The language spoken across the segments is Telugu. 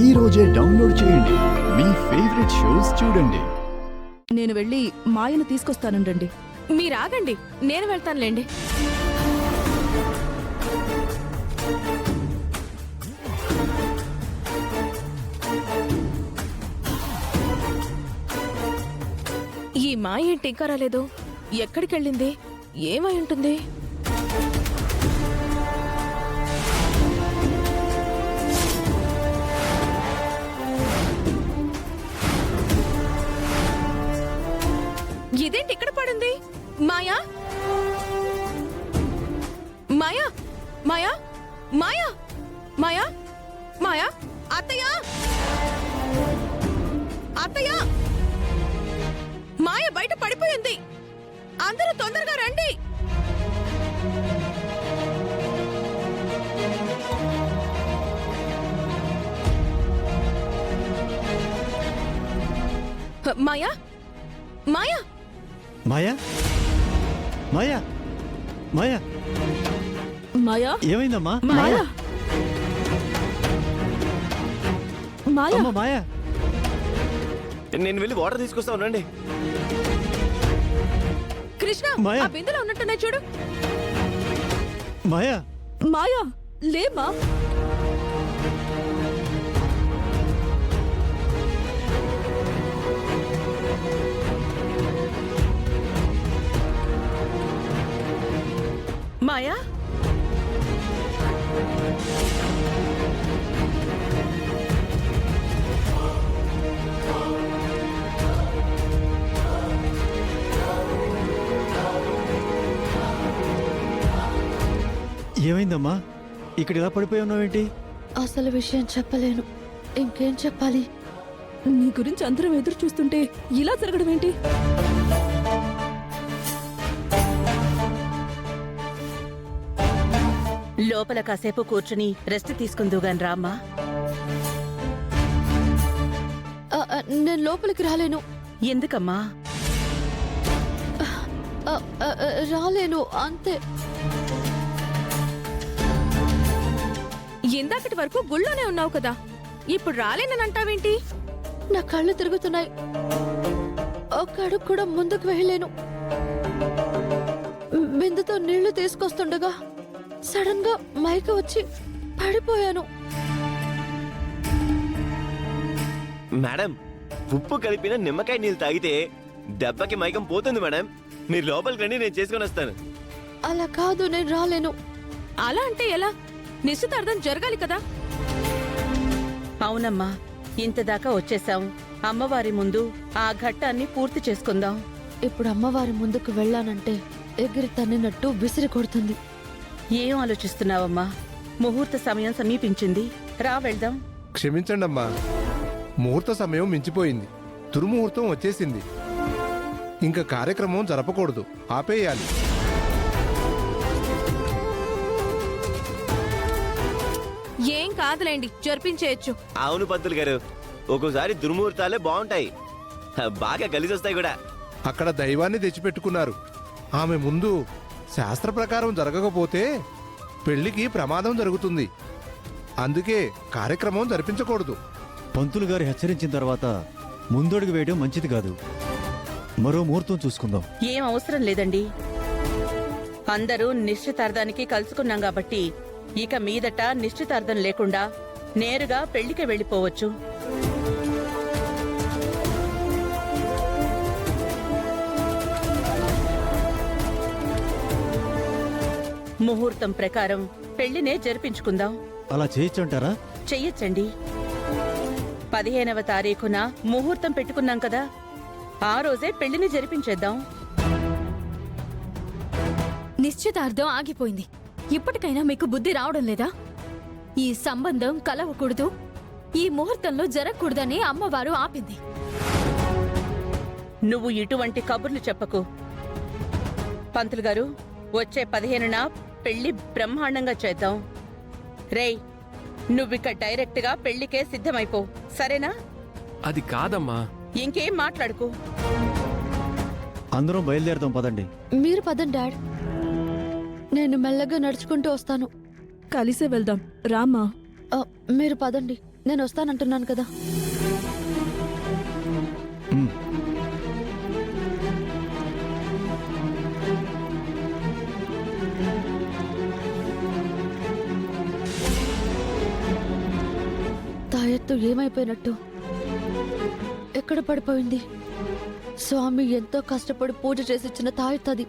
ఈ రోజే డౌన్లోడ్ చేయండి. మీ ఫేవరెట్ షోస్ చూడండి. నేను వెళ్ళి మాయను తీసుకొస్తానండి. మీరాగండి, నేను వెళ్తానులేండి. ఈ మాయ ఏంటి ఇంకా రాలేదు? ఎక్కడికెళ్ళింది? ఏమై ఉంటుంది? ఇదేంటి ఇక్కడ పడింది? మాయా, మాయా, మాయా, మాయా, మాయా, మాయా, అత్తయ్య, అత్తయ్య, మాయ బయట పడిపోయింది. అందరూ తొందరగా రండి. మాయా, మాయా, మాయా, మాయా, మాయా, మాయా, ఏమైందమ్మా? మాయా, మాయా, అమ్మ మాయా, నేను వెళ్ళి వాటర్ తీసుకొస్తా ఉండండి. కృష్ణ, మాయా. ఆ బిందెలో ఉన్నట్టున్నాయి చూడు. మాయా, మాయా, లేమా? మాయా, ఏమైందమ్మా? ఇక్కడ ఇలా పడిపోయి ఉన్నావేంటి? అసలు విషయం చెప్పలేను. ఇంకేం చెప్పాలి? నీ గురించి అందరం ఎదురు చూస్తుంటే ఇలా జరగడం ఏంటి? లోపల కాసేపు కూర్చుని రెస్ట్ తీసుకుందుగాని రామ్మా. నేను లోపలికి రాలేను. ఎందుకమ్మా? రాలేను అంతే. ఇందాకటి వరకు గుళ్ళోనే ఉన్నావు కదా, ఇప్పుడు రాలేనంటావేంటి? నా కళ్ళు తిరుగుతున్నాయి. ఒక్క అడుగు కూడా ముందుకు వెళ్ళలేను. బిందుతో నీళ్లు తీసుకొస్తుండగా సడన్ గా మైక వచ్చి పడిపోయాను. మేడం, ఉప్పు కలిపిన నిమ్మకాయ నీళ్ళు తాగితే దెబ్బకి మైకం పోతుంది మేడం. మీరు లోపలికి రండి, నేను చేసుకొని వస్తాను. అలా కాదు, నేను రాలేను. అలా అంటే ఎలా? నిశ్చితార్థం జరగాలి కదా. అవునమ్మా, ఇంతదాకా వచ్చేసాం. అమ్మవారి ముందు ఆ ఘట్టాన్ని పూర్తి చేసుకుందాం. ఇప్పుడు అమ్మవారి ముందుకు వెళ్ళానంటే ఎగిరి తన్నినట్టు విసిరి కొడుతుంది. ఏం ఆలోచిస్తున్నావమ్మా? ముహూర్త సమయం సమీపించింది, రా వెళ్దాం. క్షమించండమ్మా, ముహూర్త సమయం మించిపోయింది. దుర్ముహూర్తం వచ్చేసింది. ఇంకా కార్యక్రమం జరపకూడదు, ఆపేయాలి. ఏం కాదులేండి, జరిపించేయచ్చు. అవును పంతులు గారు, ఒక్కోసారి దుర్ముహూర్తాలే బాగుంటాయి, బాగా కలిసి వస్తాయి కూడా. అక్కడ దైవాన్ని తెచ్చిపెట్టుకున్నారు. ఆమె ముందు శాస్త్ర ప్రకారం జరగకపోతే పెళ్లికి ప్రమాదం జరుగుతుంది. అందుకే కార్యక్రమం జరిపించకూడదు. పంతులు గారు హెచ్చరించిన తర్వాత ముందడుగు వేయడం మంచిది కాదు. మరో ముహూర్తం చూసుకుందాం. ఏం అవసరం లేదండి. అందరూ నిశ్చితార్థానికి కలుసుకున్నాం కాబట్టి ఇక మీదట నిశ్చితార్థం లేకుండా నేరుగా పెళ్లికి వెళ్ళిపోవచ్చు. ముహూర్తం ప్రకారం పెళ్లినే జరిపించుకుందాం. అలా చేయొచ్చంటారా? చెయ్యొచ్చండి. 15వ తారీఖున ముహూర్తం పెట్టుకున్నాం కదా, ఆ రోజే పెళ్లిని జరిపించేద్దాం. నిశ్చితార్థం ఆగిపోయింది. ఇప్పటికైనా మీకు బుద్ధి రావడం లేదా? ఈ సంబంధం కలవకూడదు, ఈ ముహూర్తంలో జరగకూడదని అమ్మవారు ఆపింది. నువ్వు ఇటువంటి కబుర్లు చెప్పకు. పంతులు గారు, వచ్చే 15న పెళ్లి బ్రహ్మాండంగా చేద్దాం. రేయ్, నువ్విక డైరెక్ట్గా పెళ్లికే సిద్ధమైపో, సరేనా? అది కాదమ్మా. ఇంకేం మాట్లాడుకో. అందరం బయలుదేరదాం పదండి. మీరు పదండి డాడ్, నేను మెల్లగా నడుచుకుంటూ వస్తాను. కలిసే వెళ్దాం రామ్మా. మీరు పదండి. నేను వస్తానంటున్నాను కదా. ఉమ్. తాయెత్తు ఏమైపోయినట్టు? ఎక్కడ పడిపోయింది? స్వామి ఎంతో కష్టపడి పూజ చేసిచ్చిన తాయెత్తు అది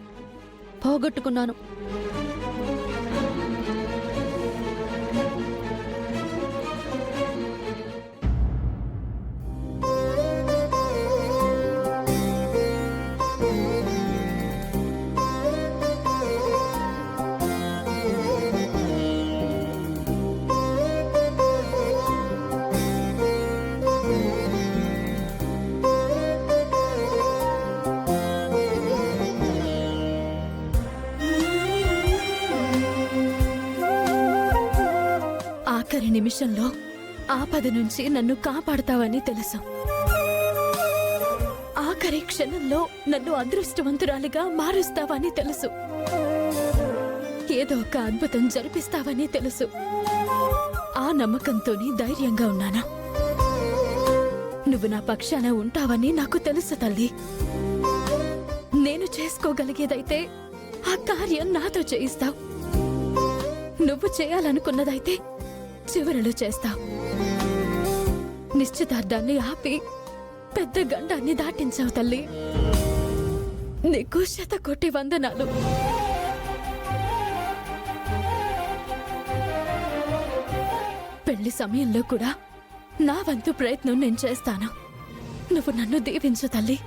పోగొట్టుకున్నాను. ఆఖరి నిమిషంలో ఆపద నుంచి నన్ను కాపాడతావని తెలుసు. ఆఖరి క్షణంలో నన్ను అదృష్టవంతురాలిగా మారుస్తావని తెలుసు. ఏదో ఒక అద్భుతం జరిపిస్తావని తెలుసు. ఆ నమ్మకంతోనే ధైర్యంగా ఉన్నాను. నువ్వు నా పక్షాన ఉంటావని నాకు తెలుసు తల్లి. నేను చేసుకోగలిగేదైతే ఆ కార్యం నాతో చేయిస్తావు. నువ్వు చేయాలనుకున్నదైతే చివరలో చేస్తావు. నిశ్చితార్థాన్ని ఆపి పెద్ద గండాన్ని దాటించావు తల్లి. నీకు 100,000,000 వందనాలు. పెళ్లి సమయంలో కూడా నా వంతు ప్రయత్నం నేను చేస్తాను. నువ్వు నన్ను దీవించు తల్లి.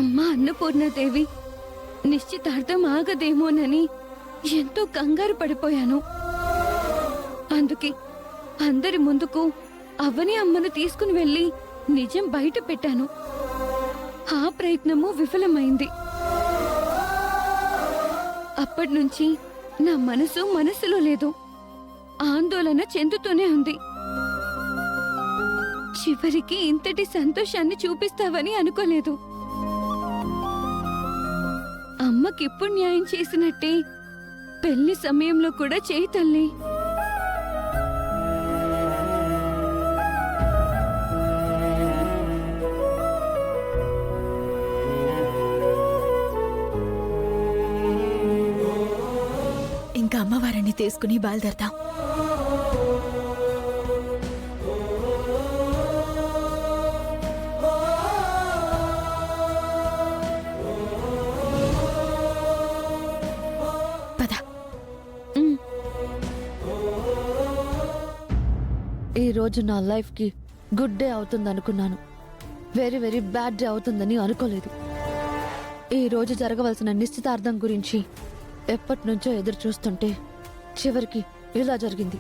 అమ్మా అన్నపూర్ణాదేవి, నిశ్చితార్థం ఆగదేమోనని ఎంతో కంగారు పడిపోయాను. అందుకే అందరి ముందుకు అవ్వని అమ్మను తీసుకుని వెళ్ళి నిజం బయట పెట్టాను. ఆ ప్రయత్నము విఫలమైంది. అప్పటినుంచి నా మనసులో లేదు. ఆందోళన చెందుతూనే ఉంది. చివరికి ఇంతటి సంతోషాన్ని చూపిస్తావని అనుకోలేదు. అమ్మకిప్పుడు న్యాయం చేసినట్టే పెళ్లి సమయంలో కూడా చేయి తల్లి. ఇంకా అమ్మవారిని తీసుకుని బయలుదేరతాం. పద. ఈ రోజు నా లైఫ్ కి గుడ్ డే అవుతుంది అనుకున్నాను. వెరీ వెరీ బ్యాడ్ డే అవుతుందని అనుకోలేదు. ఈ రోజు జరగవలసిన నిశ్చితార్థం గురించి ఎప్పటి నుంచో ఎదురు చూస్తుంటే చివరికి ఇలా జరిగింది.